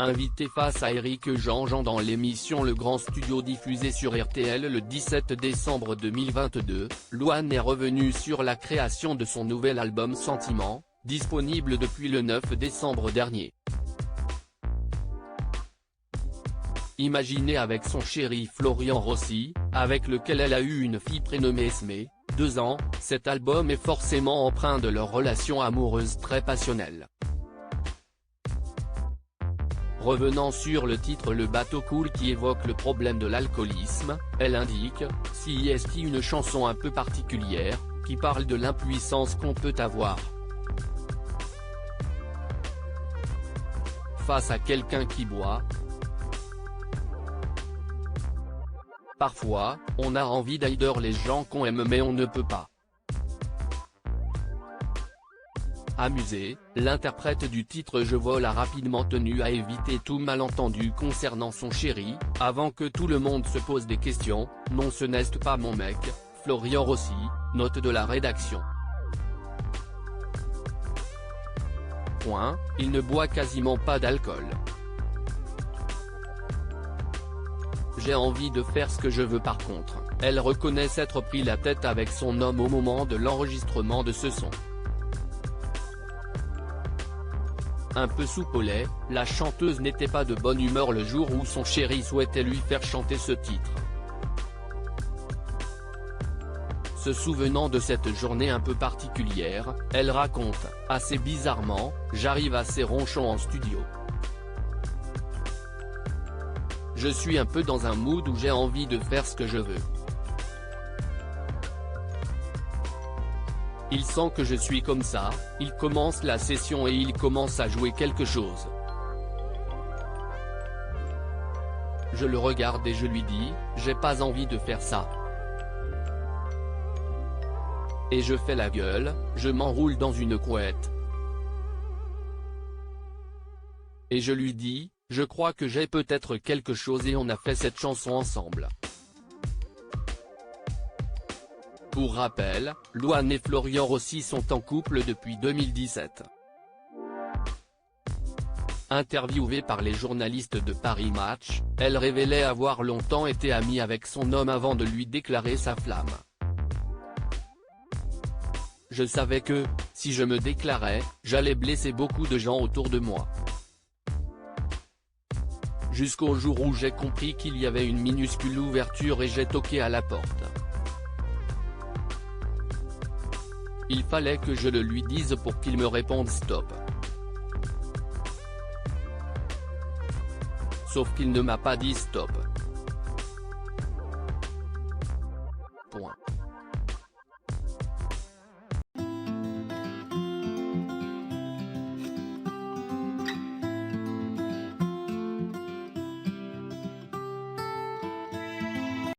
Invité face à Éric Jean-Jean dans l'émission Le Grand Studio diffusée sur RTL le 17 décembre 2022, Louane est revenue sur la création de son nouvel album Sentiment, disponible depuis le 9 décembre dernier. Imaginé avec son chéri Florian Rossi, avec lequel elle a eu une fille prénommée Esmé, 2 ans, cet album est forcément empreint de leur relation amoureuse très passionnelle. Revenant sur le titre Le bateau coule qui évoque le problème de l'alcoolisme, elle indique « Si est une chanson un peu particulière, qui parle de l'impuissance qu'on peut avoir face à quelqu'un qui boit. Parfois, on a envie d'aider les gens qu'on aime mais on ne peut pas. » Amusée, l'interprète du titre Je vole a rapidement tenu à éviter tout malentendu concernant son chéri, avant que tout le monde se pose des questions. « Non, ce n'est pas mon mec, Florian Rossi », note de la rédaction. Il ne boit quasiment pas d'alcool. J'ai envie de faire ce que je veux par contre. Elle reconnaît s'être pris la tête avec son homme au moment de l'enregistrement de ce son. Un peu soupe au lait, la chanteuse n'était pas de bonne humeur le jour où son chéri souhaitait lui faire chanter ce titre. Se souvenant de cette journée un peu particulière, elle raconte « Assez bizarrement, j'arrive assez ronchon en studio. Je suis un peu dans un mood où j'ai envie de faire ce que je veux. Il sent que je suis comme ça, il commence la session et il commence à jouer quelque chose. Je le regarde et je lui dis, j'ai pas envie de faire ça. Et je fais la gueule, je m'enroule dans une couette. Et je lui dis, je crois que j'ai peut-être quelque chose et on a fait cette chanson ensemble. » Pour rappel, Louane et Florian Rossi sont en couple depuis 2017. Interviewée par les journalistes de Paris Match, elle révélait avoir longtemps été amie avec son homme avant de lui déclarer sa flamme. « Je savais que, si je me déclarais, j'allais blesser beaucoup de gens autour de moi. Jusqu'au jour où j'ai compris qu'il y avait une minuscule ouverture et j'ai toqué à la porte. Il fallait que je le lui dise pour qu'il me réponde stop. Sauf qu'il ne m'a pas dit stop. Point.